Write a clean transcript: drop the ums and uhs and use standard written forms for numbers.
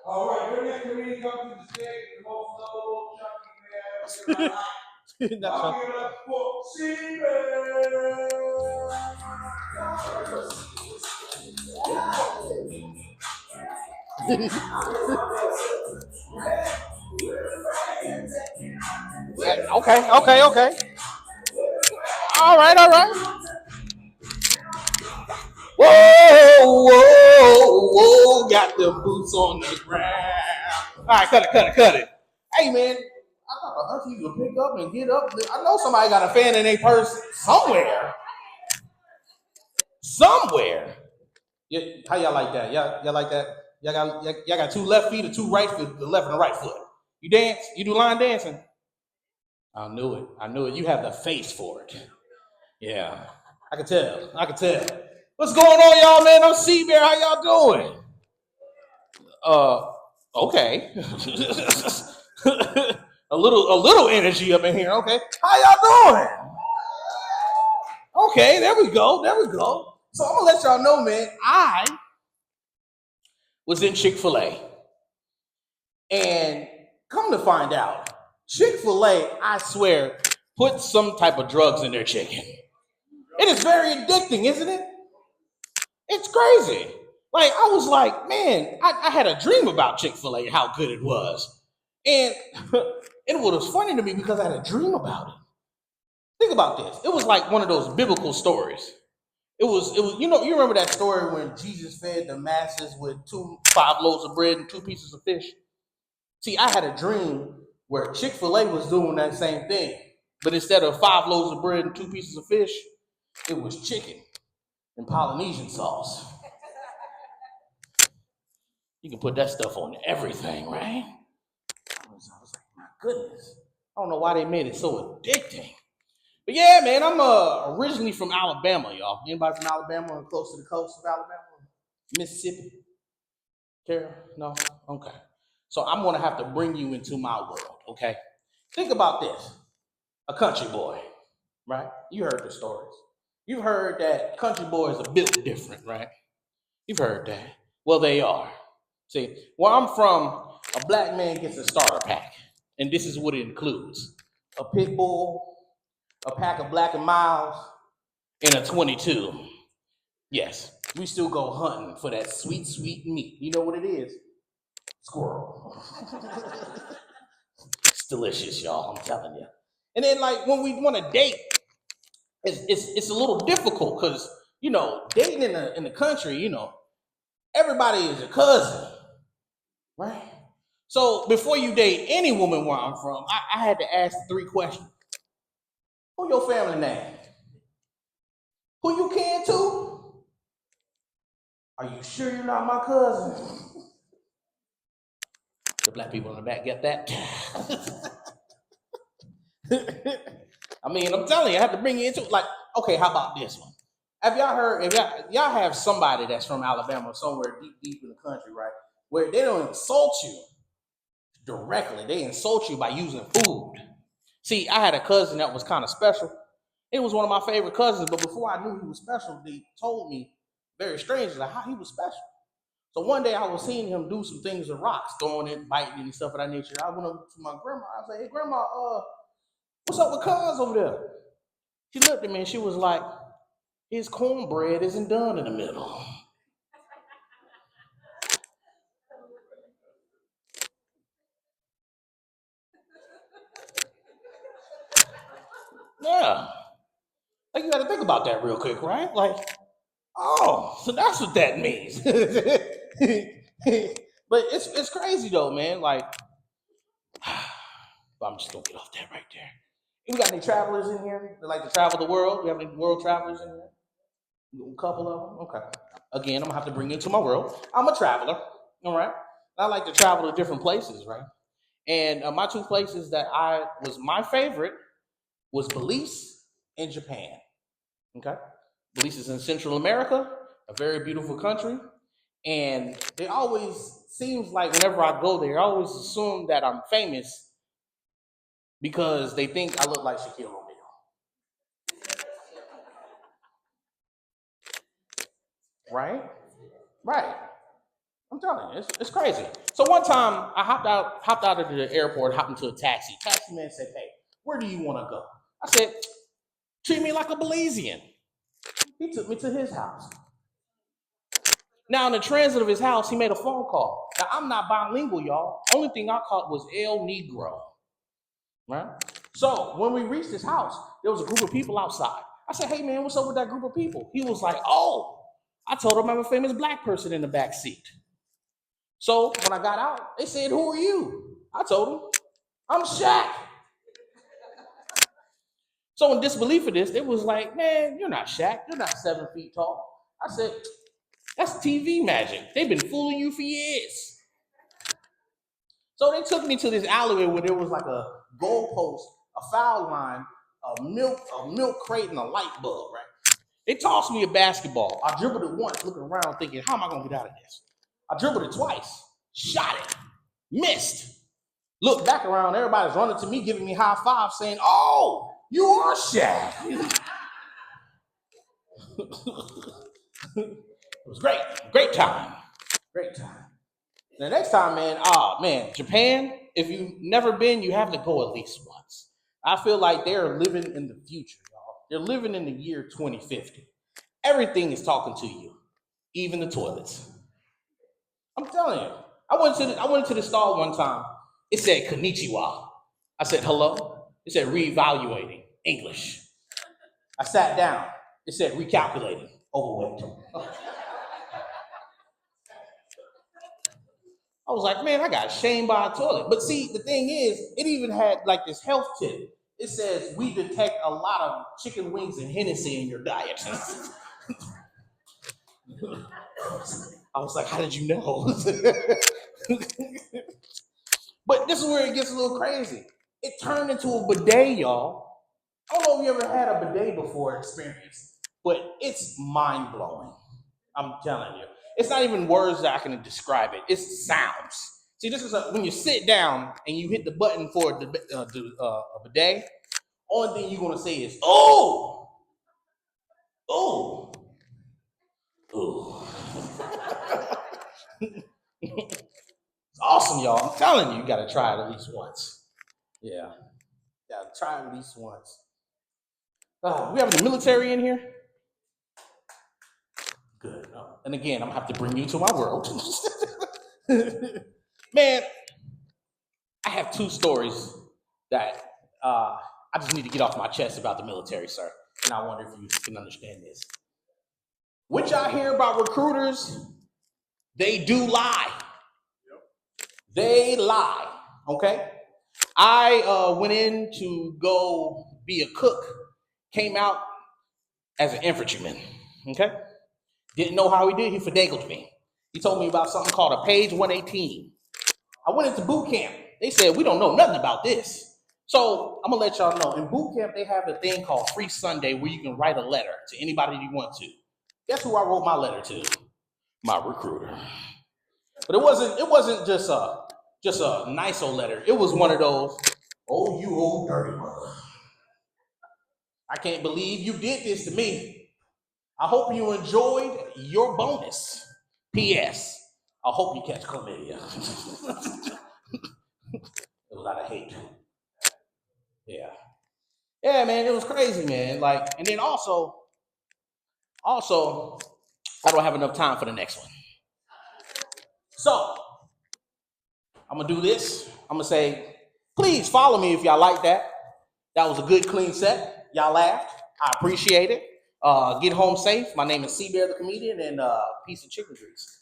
All right, your next comedian comes to the stage, the most lovable, chunky man in my life. I'll give it up for Okay, okay, okay. All right, all right. Whoa, whoa, whoa. Got the boots on the ground. All right, cut it, cut it, cut it. Hey, man, I thought the auntie would pick up and get up. I know somebody got a fan in their purse somewhere. Somewhere. Yeah, how y'all like that? Y'all like that? Y'all got two left feet or two right foot, the left and the right foot. You dance? You do line dancing? I knew it. I knew it. You have the face for it. Yeah. I can tell. I can tell. What's going on, y'all, man? I'm C-Bear. How y'all doing? Uh, okay. a little energy up in here. Okay. How y'all doing? Okay, there we go. There we go. So I'm gonna let y'all know, man. I was in Chick-fil-A. And come to find out, Chick-fil-A, I swear, put some type of drugs in their chicken. It is very addicting, isn't it? It's crazy. Like, I was like, man, I had a dream about Chick-fil-A, how good it was. And it was funny to me because I had a dream about it. Think about this. It was like one of those biblical stories. It was, you remember that story when Jesus fed the masses with 5 loaves of bread and 2 pieces of fish? See, I had a dream where Chick-fil-A was doing that same thing. But instead of 5 loaves of bread and 2 pieces of fish, it was chicken and Polynesian sauce. You can put that stuff on everything, right? I was like, my goodness. I don't know why they made it so addicting. But yeah, man, I'm originally from Alabama, y'all. Anybody from Alabama or close to the coast of Alabama? Mississippi? Carol? No? Okay. So I'm going to have to bring you into my world, okay? Think about this. A country boy, right? You heard the stories. You've heard that country boys are built different, right? You've heard that. Well, they are. See, where I'm from, a black man gets a starter pack, and this is what it includes: a pit bull, a pack of Black and Miles, and a 22. Yes, we still go hunting for that sweet, sweet meat. You know what it is? Squirrel. It's delicious, y'all. I'm telling you. And then, like, when we want to date, it's a little difficult because dating in the country, everybody is a cousin, right? So before you date any woman where I'm from, I had to ask 3 questions. Who your family name? Who you kin to? Are you sure you're not my cousin? The black people in the back get that. I mean, I'm telling you, I have to bring you into it. Like, okay, how about this one? Have y'all heard? If y'all have somebody that's from Alabama, somewhere deep, deep in the country, right, where they don't insult you directly, they insult you by using food. See, I had a cousin that was kind of special. It was one of my favorite cousins, but before I knew he was special, they told me very strangely like, how he was special. So one day I was seeing him do some things with rocks, throwing it, biting it, and stuff of that nature. I went up to my grandma. I was like, "Hey, grandma, what's up with cuz over there?" She looked at me and she was like, "His cornbread isn't done in the middle." Yeah, like you got to think about that real quick, right? Like, oh, so that's what that means. But it's crazy though, man. Like, I'm just gonna get off that right there. We got any travelers in here that like to travel the world? We have any world travelers in here? A couple of them. Okay. Again, I'm gonna have to bring you into my world. I'm a traveler. All right. I like to travel to different places, right? And my 2 places that I was my favorite was Belize and Japan. Okay. Belize is in Central America, a very beautiful country. And it always seems like whenever I go there, I always assume that I'm famous because they think I look like Shaquille O'Neal. Right? Right. I'm telling you, it's crazy. So one time I hopped out of the airport, hopped into a taxi. Taxi man said, "Hey, where do you want to go?" I said, "Treat me like a Belizean." He took me to his house. Now, in the transit of his house, he made a phone call. Now, I'm not bilingual, y'all. Only thing I caught was El Negro, right? So when we reached his house, there was a group of people outside. I said, "Hey, man, what's up with that group of people?" He was like, "Oh, I told him I'm a famous black person in the back seat." So when I got out, they said, "Who are you?" I told them, "I'm Shaq." So in disbelief of this, they was like, "Man, you're not Shaq. You're not 7 feet tall." I said, "That's TV magic. They've been fooling you for years." So they took me to this alleyway where there was like a goalpost, a foul line, a milk crate, and a light bulb, right? They tossed me a basketball. I dribbled it once, looking around, thinking, how am I gonna get out of this? I dribbled it twice, shot it, missed. Looked back around, everybody's running to me, giving me high fives, saying, "Oh, you are Shaq." It was great, great time. The next time, man, Japan, if you've never been, you have to go at least once. I feel like they're living in the future, y'all. They're living in the year 2050. Everything is talking to you, even the toilets. I'm telling you. I went to the stall one time. It said konnichiwa. I said hello. It said reevaluating English. I sat down. It said recalculating overweight. I was like, man, I got shamed by a toilet. But see, the thing is, it even had like this health tip. It says we detect a lot of chicken wings and Hennessy in your diet. I was like, how did you know? But this is where it gets a little crazy. It turned into a bidet, y'all. I don't know if you ever had a bidet before experience, but it's mind blowing. I'm telling you. It's not even words that I can describe it. It's sounds. See, this is when you sit down and you hit the button for a bidet. Only thing you're gonna say is "oh, oh, oh." It's awesome, y'all. I'm telling you, you gotta try it at least once. Yeah, gotta try it at least once. We have the military in here. Good. And again, I'm gonna have to bring you to my world. Man, I have two stories that I just need to get off my chest about the military, sir. And I wonder if you can understand this. What y'all hear about recruiters, they do lie. They lie, okay? I went in to go be a cook, came out as an infantryman, okay? Didn't know how he did, he finagled me. He told me about something called a page 118. I went into boot camp. They said, we don't know nothing about this. So I'm gonna let y'all know. In boot camp, they have a thing called Free Sunday where you can write a letter to anybody you want to. Guess who I wrote my letter to? My recruiter. But it wasn't just a nice old letter. It was one of those, "Oh, you old dirty mother. I can't believe you did this to me. I hope you enjoyed your bonus. P.S. I hope you catch chlamydia." A lot of hate. Yeah. Yeah, man, it was crazy, man. Like, and then also, I don't have enough time for the next one. So, I'm gonna do this. I'm gonna say, please follow me if y'all like that. That was a good, clean set. Y'all laughed. I appreciate it. Get home safe. My name is C Bear the Comedian, and peace and chicken grease.